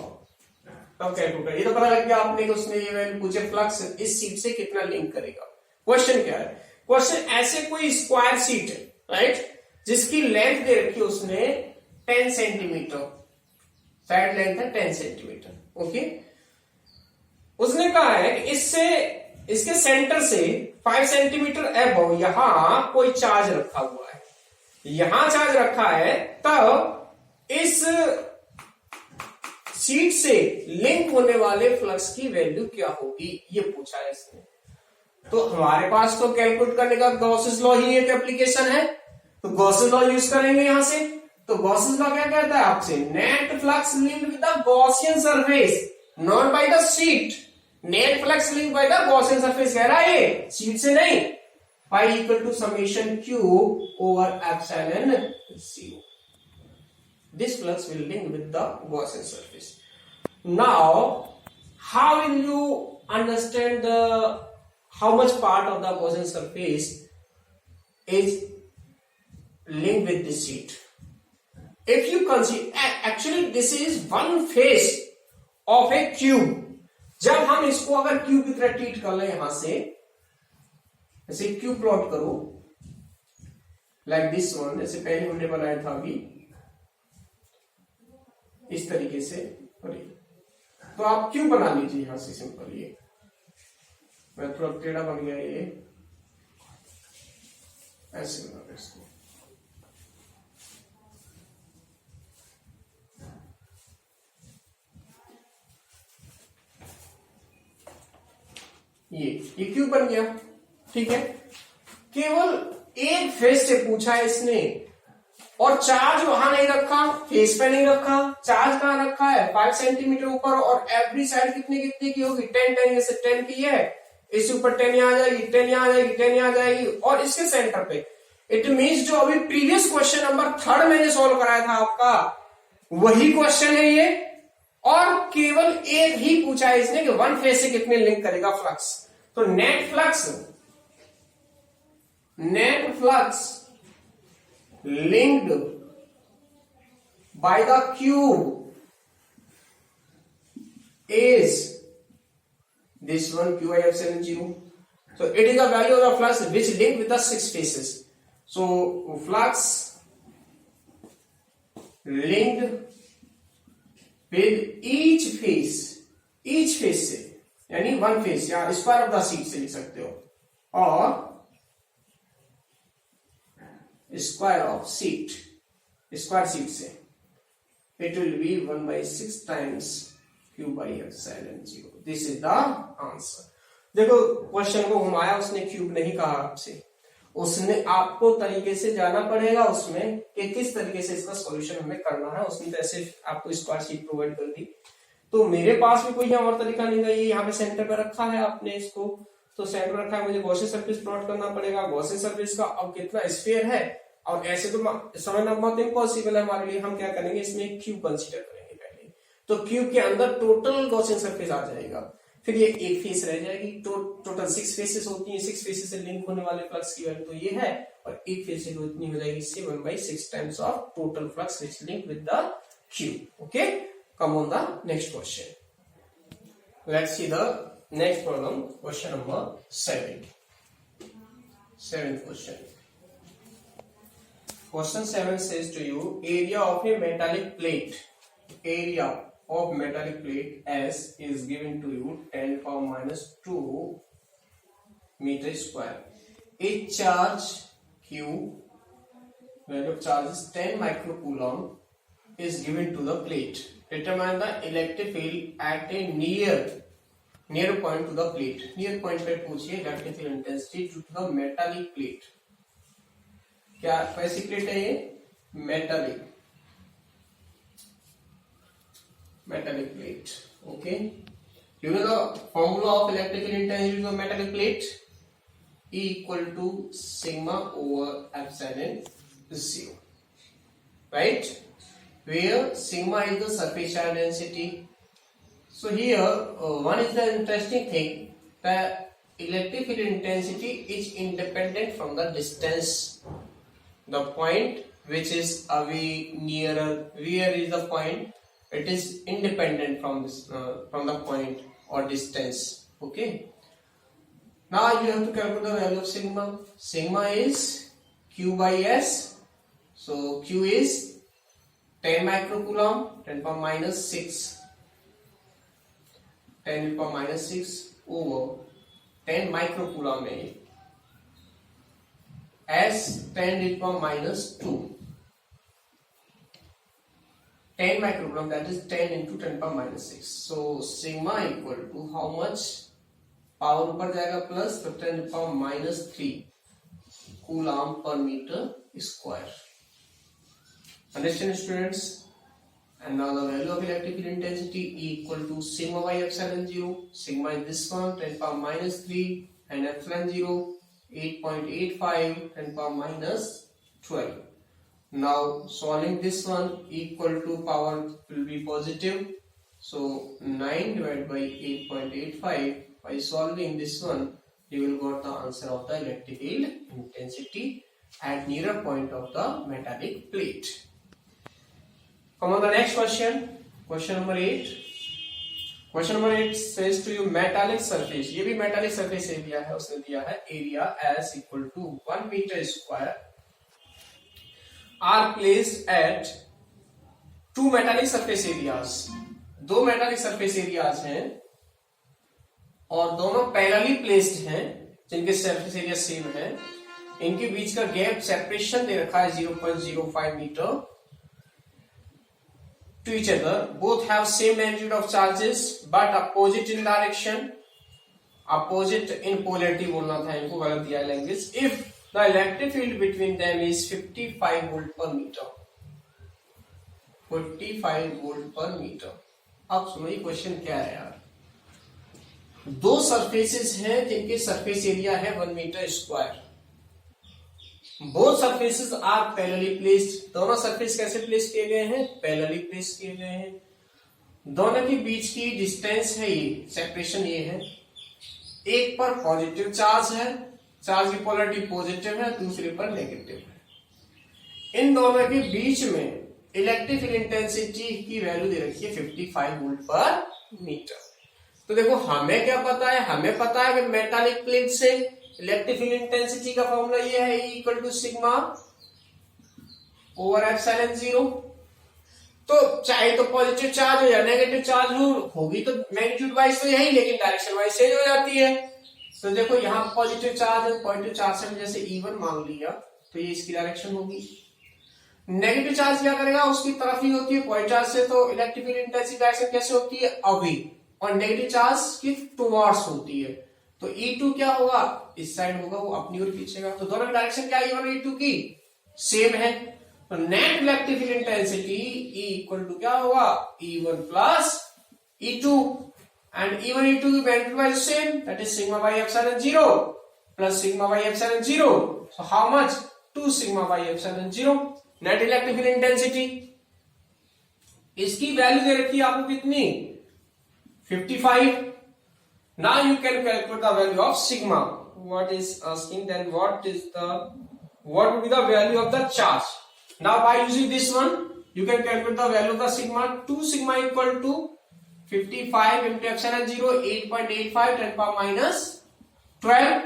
तब calculate. ये तो पता लग गया आपने कि उसने ये वैल्यू पूछे फ्लक्स इस सीट से कितना लिंक करेगा. क्वेश्चन क्या है? क्वेश्चन ऐसे कोई स्क्वायर सीट है, राइट, जिसकी लेंथ दे रखी है उसने 10 सेंटीमीटर, साइड लेंथ है 10 सेंटीमीटर. ओके, उसने कहा है कि इससे इसके सेंटर से 5 सेंटीमीटर अबव यहां कोई चार्ज रखा हुआ है, यहां चार्ज रखा है, तब इस सीट से लिंक होने वाले फ्लक्स की वैल्यू क्या होगी, ये पूछा है इसने. तो हमारे पास तो कैलकुलेट करने का गॉसेस लॉ ही एक एप्लीकेशन है, तो गॉसेस लॉ यूज करेंगे यहां से. तो गॉसेस लॉ क्या कहता है आपसे? Net flux linked with the Gaussian surface not by the sheet. Net flux link by the Gaussian surface कह रहा है, ये शीट से नहीं. Phi equal to summation q over epsilon 0. This flux will link with the Gaussian surface. Now, how will you understand how much part of the Gaussian surface is linked with this sheet? If you consider, actually this is one face of a cube. जब हम इसको अगर cube की तरह treat कर ले, यहां से ऐसे क्यूब प्लॉट करो लाइक दिस वन, जैसे पहले हमने बनाया था अभी इस तरीके से, तो आप क्यों बना लीजिए यहां से सिंपल. ये मैं थोड़ा टेढ़ा बन गया, ये ऐसे बना इसको. ये क्यों बन गया, ठीक है. केवल एक फेस से पूछा है इसने, और चार्ज वहां नहीं रखा, फेस पे नहीं रखा. चार्ज कहां रखा है? 5 सेंटीमीटर ऊपर, और एवरी साइड कितने कितने की होगी? 10 जैसे 10 की है, इसके ऊपर 10 यहां आ जाएगी, 10 यहां आ जाएगी, 10 यहां आ जाएगी, और इसके सेंटर पे. इट मींस जो अभी प्रीवियस क्वेश्चन नंबर 3 मैंने सोल्व कराया था आपका, वही क्वेश्चन है ये, और केवल एक ही पूछा है इसने कि वन फेस से कितने लिंक करेगा फ्लक्स. तो net flux linked by the cube is this one qi epsilon 0. So it is the value of the flux which linked with the 6 faces. So flux linked with each face से, यानी one face या square of the seat से लिख सकते हो, और square seat से it will be 1/6 times q by epsilon 0. This is the answer. देखो क्वेश्चन को घुमाया उसने, क्यूब नहीं कहा आपसे, उसने आपको तरीके से जाना पड़ेगा उसमें कि किस तरीके से इसका सॉल्यूशन हमें करना है. उसने तो ऐसे आपको स्क्वायर शीट प्रोवाइड कर दी, तो मेरे पास भी कोई और तरीका नहीं था. ये यहाँ पे सेंटर पे रखा है आपने इसको, तो सेंटर रखा है, मुझे गॉसियन सरफेस प्लॉट करना पड़ेगा. गॉसियन सरफेस का अब कितना स्फीयर है, और ऐसे तो समझना बहुत इम्पॉसिबल है हमारे लिए. हम क्या करेंगे, इसमें एक क्यूब कंसीडर करेंगे पहले. तो क्यूब के अंदर टोटल गॉसियन सरफेस आ जाएगा, फिर ये एक फेस रह जाएगी. टोटल 6 फेसेस होती हैं, 6 फेसेस से लिंक होने वाले फ्लक्स की वैल्यू तो ये है, और एक फेस से इतनी हो जाएगी 7/6 times of total flux which link with the cube. Okay, come on the next question. Let's see the next problem, question number 7. Seventh question. Question 7 says to you, area of a metallic plate. Area of metallic plate S is given to you 10⁻²m². A charge Q value of charge is 10 microcoulomb is given to the plate. Determine the electric field at a near point to the plate. Near point पे पूछिए electric field intensity due to the metallic plate. क्या कैसी plate है ये? metallic plate. Okay. You know the formula of electrical intensity of metallic plate? E equal to sigma over epsilon 0. Right? Where sigma is the surface charge density. So here one is the interesting thing, that electric field intensity is independent from the distance. The point which is away, nearer, where is the point? It is independent from this from the point or distance. Okay. Now you have to calculate the value of sigma. Sigma is Q by S. So Q is 10 microcoulomb, 10 power minus 6. 10 power minus 6 over 10 microcoulomb है. S 10 power minus 2. 10 microcoulomb, that is 10 into 10 power minus 6. So sigma equal to how much? Power ऊपर जाएगा plus, तो 10 power minus 3 coulomb per metre square. Understand students? And now the value of electric field intensity equal to sigma by epsilon 0. Sigma is this one, 10 power minus 3, and epsilon 0 8.85, 10 power minus 12. Now solving this one, equal to power will be positive, so 9 divided by 8.85. By solving this one, you will got the answer of the electric field intensity at nearer point of the metallic plate. Come on the next question. Question number 8. Question number 8 says to you metallic surface. ये भी metallic surface area है, उसने दिया है area as equal to 1 meter square are placed at two metallic surface areas. दो metallic surface areas हैं और दोनों पैरेलली प्लेस्ड हैं, जिनके सरफेस एरिया सेम है. इनके बीच का गैप सेपरेशन दे रखा है 0.05 metre to each other. Both have same magnitude of charges but opposite in direction. Opposite in polarity बोलना था, इनको गलत दिया है language. If the electric field between them is 55 volt per metre. 55 volt per metre. अब सुनो ये question क्या है यार. दो सरफेसेस हैं जिनके सरफेस एरिया है 1 metre square. Both surfaces are parallelly placed. दोनों सरफेस कैसे प्लेस किए गए हैं? पैरेलली प्लेस किए गए हैं. दोनों के बीच की डिस्टेंस है ये, सेपरेशन ये है. एक पर पॉजिटिव चार्ज है, चार्ज की पोलैरिटी पॉजिटिव है, दूसरे पर नेगेटिव है. इन दोनों के बीच में इलेक्ट्रिक फील्ड इंटेंसिटी की वैल्यू दे रखी है 55 वोल्ट पर मीटर. तो देखो हमें क्या पता है? हमें पता है कि मेटालिक प्लेट से इलेक्ट्रिक फील्ड इंटेंसिटी का फॉर्मूला ये है, equal to sigma over epsilon 0. तो चाहे तो पॉजिटिव चार्ज हो या नेगेटिव चार्ज होगी तो मैग्नीट्यूड वाइज तो यही, लेकिन डायरेक्शन वाइज चेंज हो जाती है. तो देखो यहाँ पॉजिटिव चार्ज है, पॉजिटिव चार्ज से जैसे E1 मान लिया तो ये इसकी डायरेक्शन होगी. नेगेटिव चार्ज क्या करेगा? उसकी तरफ ही होती है. पॉजिटिव चार्ज से तो इलेक्ट्रिक फील्ड इंटेंसिटी डायरेक्शन कैसे होती है? अवे. और नेगेटिव चार्ज की टुवर्ड्स होती है. तो E2 क्या होगा? इस साइड होगा, वो अपनी ओर खींचेगा. तो दोनों की डायरेक्शन क्या है? E1 और E2 की सेम है. तो net electric field intensity E equal to क्या होगा? E1 plus E2. And E1 E2 की magnitude wise same, that is sigma by epsilon 0 plus sigma by epsilon 0. So how much? 2 sigma by epsilon 0 net electric field intensity. इसकी value दे रखी है आपको कितनी? 55. Now you can calculate the value of sigma. What is asking then? What would be the value of the charge? Now by using this one, you can calculate the value of the sigma. 2 sigma equal to 55 into epsilon 0, 8.85, 10 power minus 12,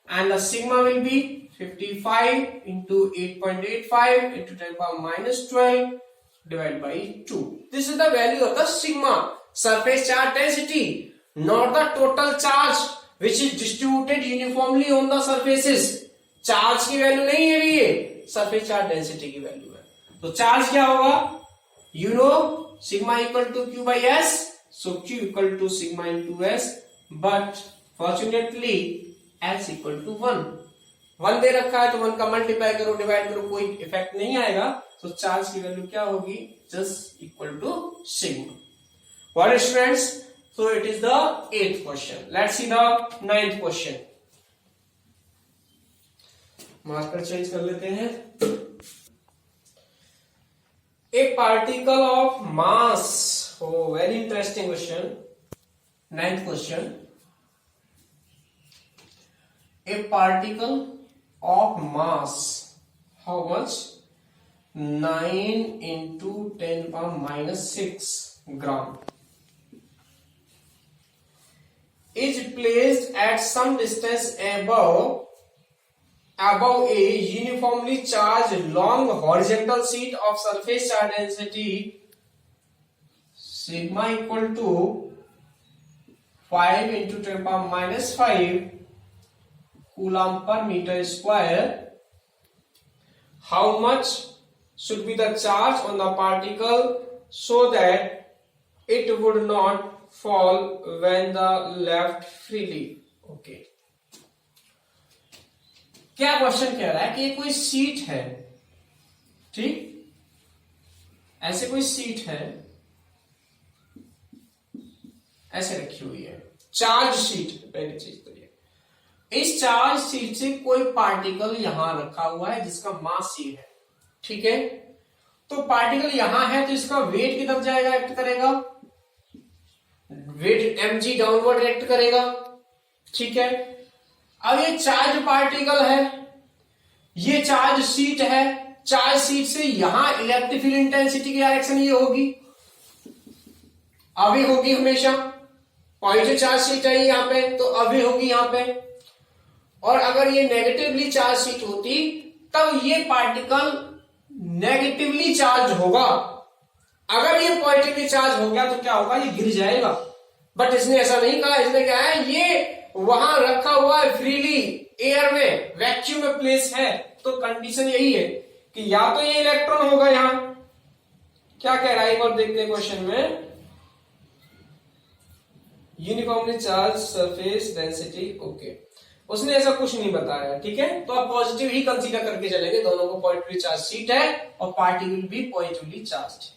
and the sigma will be 55 into 8.85 into 10 power minus 12 divided by 2. This is the value of the sigma. Surface charge density, not the total charge which is distributed uniformly on the surfaces. Charge की value नहीं है ये, surface charge density की value है। तो charge क्या होगा, you know sigma equal to q by s, so q equal to sigma into s, but fortunately s equal to 1 दे रखा है, तो 1 का मल्टीप्लाई करो, डिवाइड करो, कोई इफेक्ट नहीं आएगा। तो चार्ज की वैल्यू क्या होगी, just equal to sigma. What students, so it is the 8th question. Let's see the 9th question. Marker change कर लेते हैं। A particle of mass, o very interesting question. 9th question, a particle of mass, how much, 9 into 10 power minus 6 gram, is placed at some distance above a uniformly charged long horizontal sheet of surface charge density sigma equal to 5 into 10 power minus 5 coulomb per meter square. How much should be the charge on the particle so that it would not fall when the left freely? Okay. क्या question कह रहा है कि ये कोई seat है, ठीक, ऐसे कोई सीट है, ऐसे रखी हुई है, चार्ज शीट। पहली चीज तो ये, इस चार्ज शीट से कोई पार्टिकल यहां रखा हुआ है जिसका मास ये है, ठीक है। तो पार्टिकल यहां है तो इसका वेट किधर जाएगा, एक्ट करेगा, वेट mg डाउनवर्ड एक्ट करेगा, ठीक है। अब ये चार्ज पार्टिकल है, ये चार्ज शीट है, चार्ज शीट से यहां इलेक्ट्रिक फील्ड इंटेंसिटी की डायरेक्शन ये होगी, अभी होगी हमेशा, पॉजिटिव चार्ज शीट है यहां पे तो अभी होगी यहां पे। और अगर ये नेगेटिवली चार्ज शीट होती तब ये पार्टिकल नेगेटिवली चार्ज होगा, अगर ये पॉजिटिवली चार्ज हो गया तो क्या होगा, ये गिर जाएगा। बट इसने ऐसा नहीं कहा, इसने क्या है, ये वहां रखा हुआ है फ्रीली, एयर में, वैक्यूम में प्लेस है। तो कंडीशन यही है कि या तो ये इलेक्ट्रॉन होगा यहां, क्या कह रहा है एक बार देखते हैं क्वेश्चन में, uniformly charge surface density, okay, उसने ऐसा कुछ नहीं बताया, ठीक है। तो आप पॉजिटिव ही कंसीडर करके चलेंगे, दोनों को पॉजिटिवली चार्ज शीट है और पार्टिकल भी पॉजिटिवली चार्ज।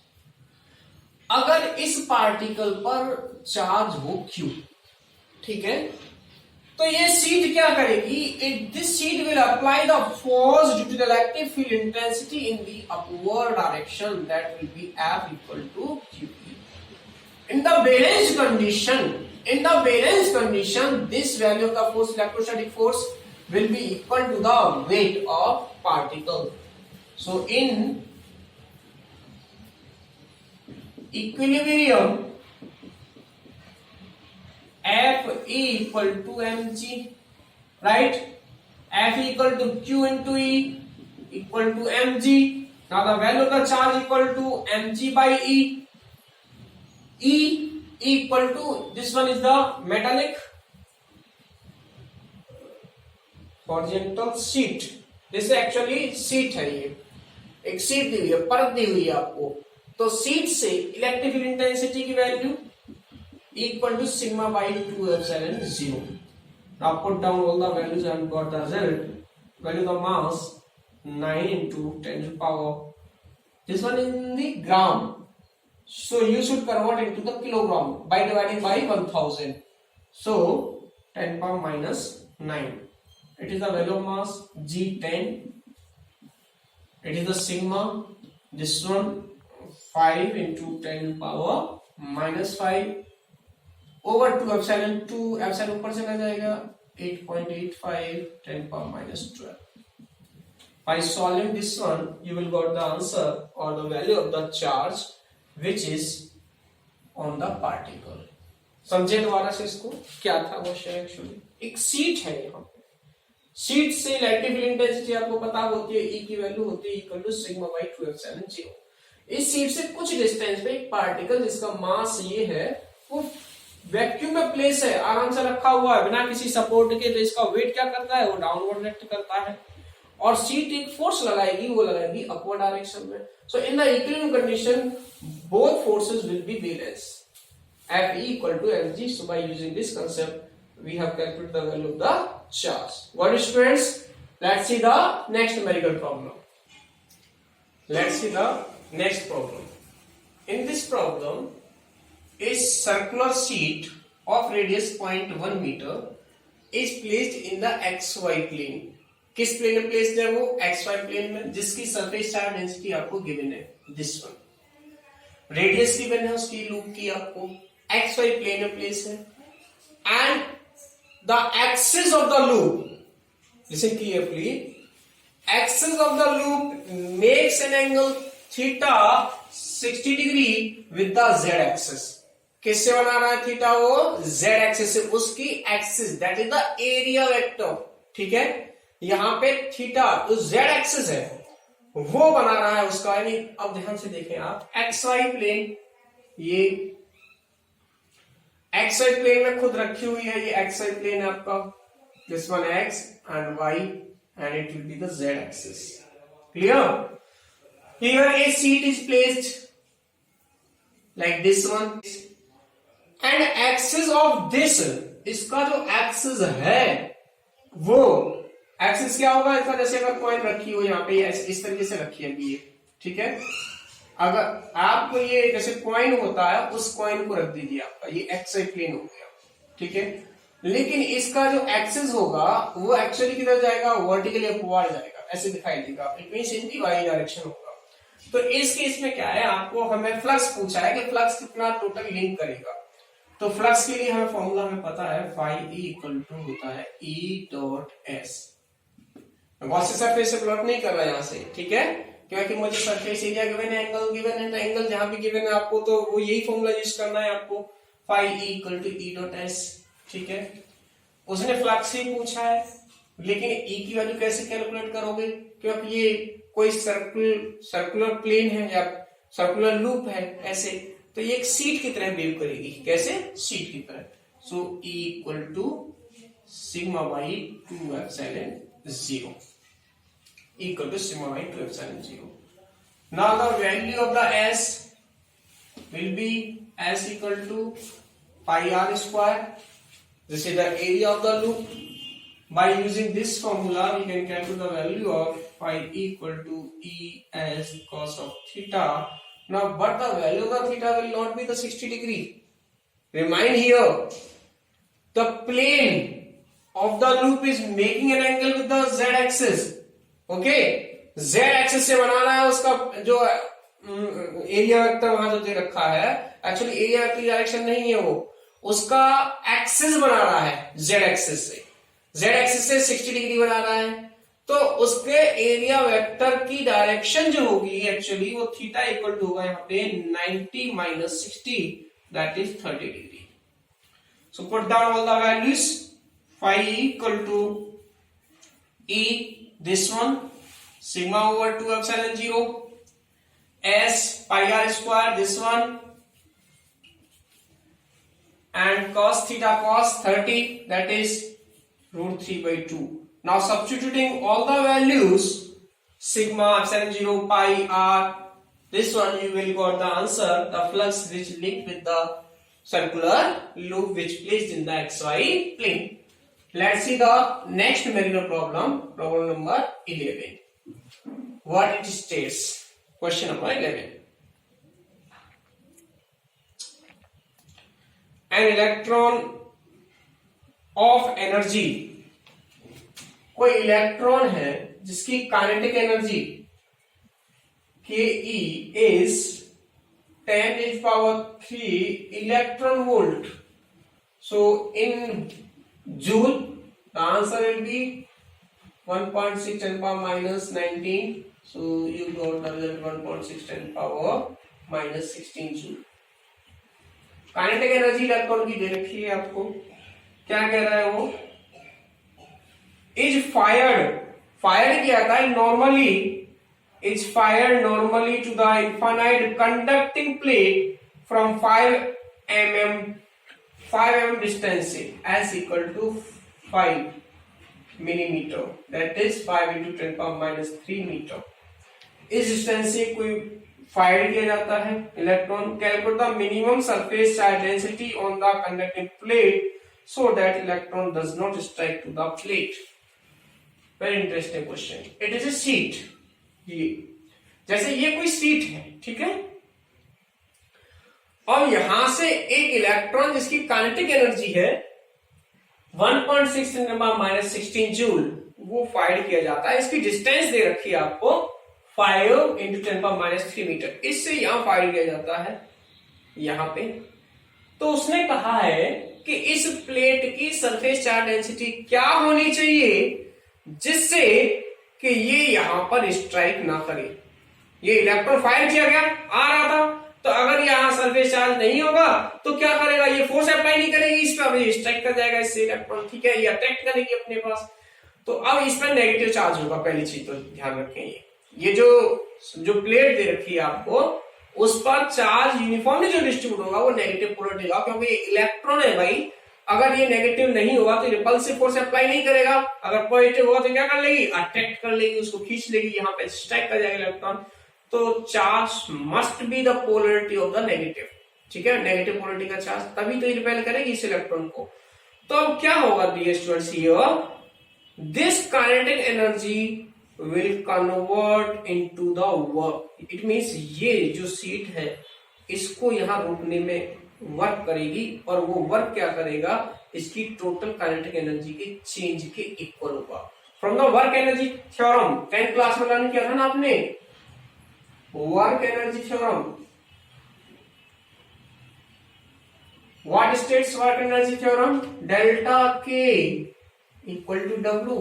अगर इस पार्टिकल पर चार्ज हो Q, ठीक है, तो ये शीट क्या करेगी, this sheet will apply the force due to the electric field intensity in the upward direction, that will be F equal to QE। In the balanced condition, this value of the force, electrostatic force, will be equal to the weight of particle. So in equilibrium, F equal to mg, right? F equal to Q into E equal to mg. Now the value of the charge equal to mg by E. E equal to, this one is the metallic horizontal sheet, this actually sheet है, ये एक sheet दी हुई है, परत दी हुई है आपको। तो शीट से इलेक्ट्रिक फील्ड इंटेंसिटी की value equal to sigma by 2 epsilon 0। Now put down all the values and got the result. Value of the mass 9 into 10 to the power, this one in the gram, so you should convert into the kilogram by dividing by 1000. So 10 power minus 9, it is the value of mass G10, it is the sigma, this one 5 into 10 power minus 5 over 2 epsilon, 2 epsilon ऊपर चला जाएगा, 8.85 10 power minus 12. By solving this one you will got the answer or the value of the charge which is on the particle. समझे दोबारा से इसको, क्या था question, actually एक सीट है, यहाँ पे सीट से इलेक्ट्रिक फील्ड इंटेंसिटी आपको पता होती है, E की वैल्यू होती है equal to sigma by 2 epsilon 0। इस सीट से कुछ डिस्टेंस पे एक पार्टिकल जिसका मास ये है, वो वैक्यूम में प्लेस है, आराम से रखा हुआ है बिना किसी सपोर्ट के, तो इसका वेट क्या करता है, वो डाउनवर्ड एक्ट करता है। और सीट एक फोर्स लगाएगी, वो लगाएगी अपवर्ड डायरेक्शन में. So in the equilibrium condition both forces will be balance. F equal to Mg. So by using this concept, we have calculated the value of the charge. What is students? Let's see the next numerical problem. Let's see the next problem. In this problem, a circular sheet of radius 0.1 meter is placed in the XY plane. किस plane में placed है वो? XY plane में, जिसकी surface charge density आपको given है, this one. Radius given है उसकी, लूप की आपको, XY प्लेन में प्लेस है, and the axis of the loop, listen clearly, axis of the loop makes an angle theta 60 degree with the Z axis. किससे बना रहा है थीटा? वो Z एक्सिस से, उसकी axis, that is the area vector. ठीक है, यहां पे थीटा जो Z एक्सिस है वो बना रहा है उसका, यानी अब ध्यान से देखें आप, XY प्लेन, ये XY प्लेन में खुद रखी हुई है, ये XY प्लेन है आपका, this one X and Y and it will be the Z axis. Clear? Here A seat is placed like this one, and axis of this, इसका जो एक्सिस है वो एक्सिस क्या होगा इसका? जैसे अगर कॉइन रखी हो यहाँ पे, इस तरीके से रखी है ये, ठीक है, अगर आपको ये जैसे कॉइन होता है, उस कॉइन को रख दीजिए आपका, ये XY प्लेन हो गया. ठीक है, लेकिन इसका जो एक्सिस होगा वो एक्चुअली किधर जाएगा? वर्टिकली अपवर्ड जाएगा, ऐसे दिखाई देगा, it means in the y direction होगा. तो इस केस में क्या है, आपको हमें फ्लक्स पूछा है कि फ्लक्स कितना टोटल लिंक करेगा. तो फ्लक्स के लिए हमें फॉर्मूला हमें पता है, फाई E इक्वल टू होता है E dot S. Gauss surface से प्लॉट नहीं कर रहा यहां से, ठीक है, क्योंकि मुझे सरफेस एरिया गिवन है, एंगल गिवन है, तो एंगल जहां भी गिवन है आपको, तो वो यही फॉर्मूला यूज करना है आपको, phi E equal to E dot S. ठीक है, उसने फ्लक्स ही पूछा है, लेकिन E की वैल्यू कैसे कैलकुलेट करोगे? क्योंकि ये कोई सर्कुलर प्लेन है या सर्कुलर लूप है ऐसे, तो ये एक सीट की तरह बिहेव करेगी. कैसे? सीट की तरह. So E equal to sigma by 2 epsilon 0, equal to sigma by 2 epsilon 0. Now the value of the S will be S equal to pi r square. This is the area of the loop. By using this formula, we can calculate the value of pi equal to E as cos of theta. Now, but the value of the theta will not be the 60 degree. Remind here, the plane of the loop is making an angle with the Z axis. Okay, Z axis से बना रहा है, उसका जो area vector वहां जो दे रखा है, एक्चुअली एरिया वेक्टर की डायरेक्शन नहीं है, वो उसका एक्सिस बना रहा है Z एक्सिस से. Z एक्सिस से 60 डिग्री बना रहा है, तो उसके एरिया वेक्टर की डायरेक्शन जो होगी एक्चुअली वो थीटा इक्वल टू होगा यहाँ पे 90 minus 60, that is 30 degree. So put down all the values. Phi equal to E, this one, sigma over 2 epsilon 0, S pi r square, this one, and cos theta cos 30, that is root 3 by 2. Now substituting all the values, sigma epsilon 0 pi r, this one you will got the answer, the flux which linked with the circular loop which placed in the XY plane. Let's see the next numerical problem, problem number 11. What it states? Question number 11. An electron of energy, कोई electron है जिसकी kinetic energy Ke is 10 to the power 3 electron volt. So in joule, the answer will be 1.6 10 power minus 19. So you got the result 1.6 10 power minus 16 joule. Kinetic energy electron की दे रखी है आपको. क्या कह रहा है वो? इज फायर्ड किया था normally, is fired normally to the infinite conducting plate from 5 mm distance से, S equal to 5. Millimetre, that is 5 into 10 power minus 3 metre. इस डिस्टेंस से कोई फायर किया जाता है electron. Calculate the minimum surface charge density on the conducting plate so that electron does not strike to the plate. Very interesting question. It is a sheet, ये जैसे ये कोई शीट है, ठीक है, और यहां से एक इलेक्ट्रॉन जिसकी काइनेटिक एनर्जी है 1.6 × -16 जूल, वो फायर किया जाता है। इसकी डिस्टेंस दे रखी है आपको 5 × 10⁻³ मीटर। इससे यहां फायर किया जाता है यहां पे। तो उसने कहा है कि इस प्लेट की सरफेस चार्ज डेंसिटी क्या होनी चाहिए जिससे कि ये यहां पर स्ट्राइक ना करे। ये इलेक्ट्रॉन फायर किया गया, आ रहा था, तो अगर यहां सरफेस चार्ज नहीं होगा तो क्या करेगा, ये फोर्स अप्लाई नहीं करेगी इस पर, ये स्ट्राइक कर जाएगा इससे इलेक्ट्रॉन, ठीक है, ये अटैक करेगी अपने पास। तो अब इस पर नेगेटिव चार्ज होगा, पहली चीज तो ध्यान रखें। ये जो प्लेट दे रखी है आपको, उस पर चार्ज यूनिफॉर्मली जो डिस्ट्रीब्यूट होगा वो नेगेटिव पोलरिटी होगा, क्योंकि ये इलेक्ट्रॉन है भाई। अगर ये नेगेटिव नहीं होगा तो रिपल्सिव फोर्स अप्लाई नहीं करेगा, अगर पॉजिटिव होगा तो क्या कर लेगी, अट्रैक्ट कर लेगी, उसको खींच लेगी, यहाँ पे स्ट्राइक कर जाएगा इलेक्ट्रॉन। तो charge must be the polarity of the negative, ठीक है, नेगेटिव पोलरिटी का चार्ज, तभी तो रिपेल करेगी इस इलेक्ट्रॉन को। तो अब क्या होगा dear students, here this kinetic energy will convert into the work. It means ये जो शीट है इसको यहां रोकने में वर्क करेगी, और वो वर्क क्या करेगा, इसकी टोटल काइनेटिक एनर्जी के चेंज के इक्वल होगा। From the work energy theorem 10th class में लर्न किया था ना आपने, work energy theorem. What states work energy theorem, delta K equal to W.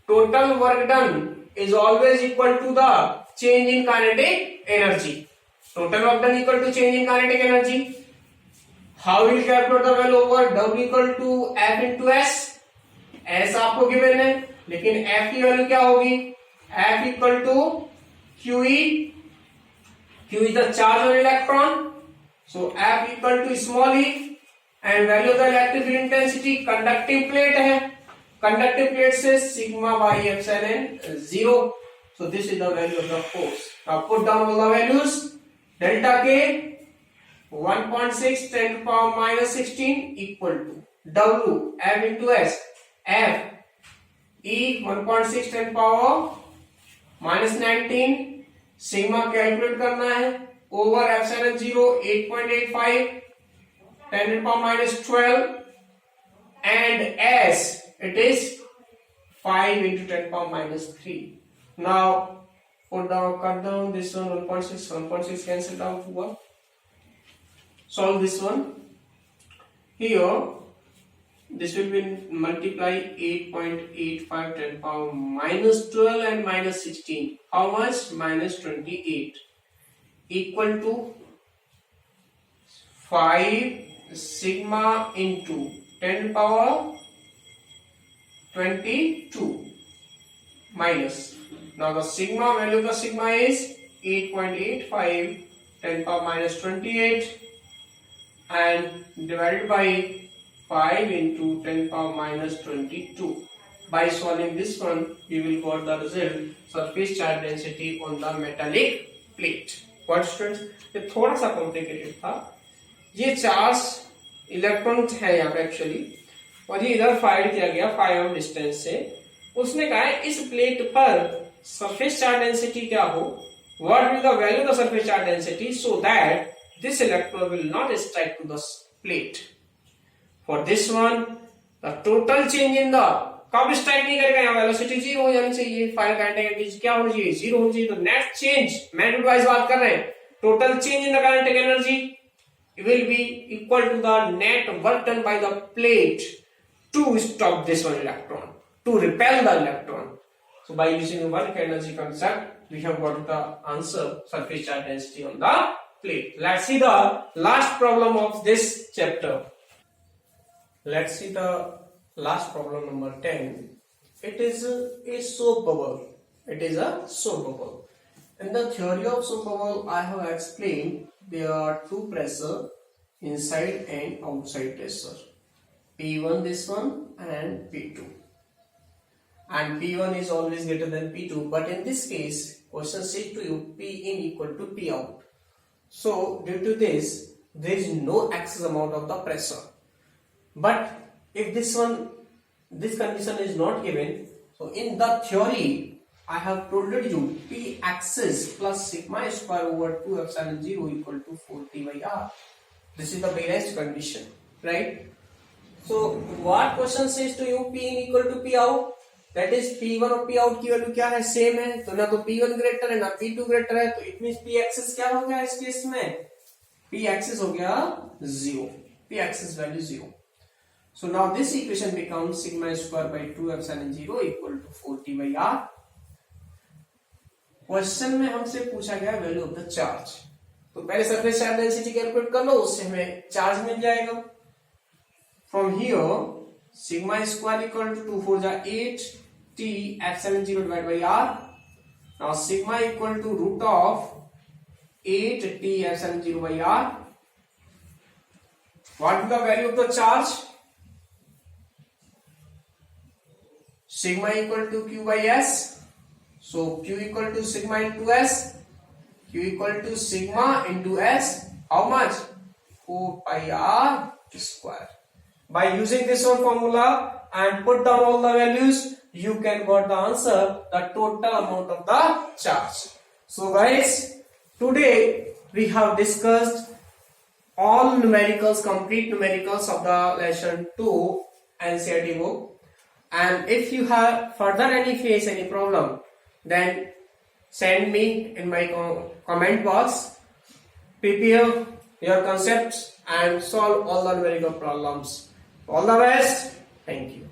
Total work done is always equal to the change in kinetic energy. Total work done equal to change in kinetic energy. How will calculate the value over W equal to F into S? S आपको given है, लेकिन F की value क्या होगी, F equal to QE. Q is the charge on electron, so F equal to small e, and value of the electric field intensity, conductive plate है, conductive plate says sigma by epsilon 0. So this is the value of the force. Now put down all the values. Delta K 1.6 10 to power minus 16 equal to W F into S. F E 1.6 10 power minus 19. Sigma calculate करना है over epsilon 0 8.85 10 to power minus 12, and S it is 5 into 10 power minus 3. Now put down, cut down this one, 1.6 cancel down to 1. Solve this one. Here this will be multiply 8.85 10 power minus 12 and minus 16. How much? Minus 28 equal to 5 sigma into 10 power 22 minus. Now the sigma value of the sigma is 8.85 10 power minus 28 and divided by 5 into 10 power minus 22. By solving this one, we will got the result surface charge density on the metallic plate. What students? ये थोड़ा सा complicated था। ये charge electron है यहाँ पे actually, और ये इधर फायर किया गया 5 डिस्टेंस से। उसने कहा है इस प्लेट पर सरफेस चार्ज डेंसिटी क्या हो, what will the value of surface charge density so that this electron will not strike to the plate. For this one the total change in the, कब strike नहीं करेगा, यहाँ velocity 0 हो जानी चाहिए, fire kinetic energy क्या होनी चाहिए, 0 होनी चाहिए। तो नेट चेंज, मैग्नीट्यूड वाइज बात कर रहे हैं, total change in the kinetic energy will be equal to the net work done by the plate to stop this one electron, to repel the electron. So by using the work energy concept, we have got the answer, surface charge density on the plate. Let's see the last problem of this chapter. Let's see the last problem number 10. It is a soap bubble. It is a soap bubble. In the theory of soap bubble, I have explained there are two pressure, inside and outside pressure, P1 this one and P2. and P1 is always greater than P2. But in this case, question says to you P in equal to P out. So due to this, there is no excess amount of the pressure. But if this condition is not given, so in the theory, I have told you P axis plus sigma square over 2 epsilon 0 equal to 4T by R. This is the balanced condition, right? So what question says to you P in equal to P out? That is P1 और P out की value क्या है, same है. तो ना तो P1 greater है ना P2 ग्रेटर है, तो इट मींस P एक्सिस क्या हो गया इस केस में, P एक्सिस हो गया 0, P axis value 0. So now this equation becomes sigma square by 2 epsilon 0 equal to 4T by R. Question में हमसे पूछा गया वैल्यू ऑफ द चार्ज. तो पहले सरफेस चार्ज डेंसिटी कैलकुलेट कर लो, उससे हमें चार्ज मिल जाएगा. From here sigma square equal to 2 4 जा 8T epsilon 0 divided by R. Now sigma equal to root of 8T epsilon 0 by R. What is the value of the charge? Sigma equal to Q by S. So Q equal to sigma into S. Q equal to sigma into S. How much? 4 pi R square. By using this one formula and put down all the values, you can got the answer, the total amount of the charge. So guys, today we have discussed all numericals, complete numericals of the lesson 2 NCERT book. And if you have further face any problem, then send me in my comment box. Prepare your concepts and solve all the numerical problems. All the best. Thank you.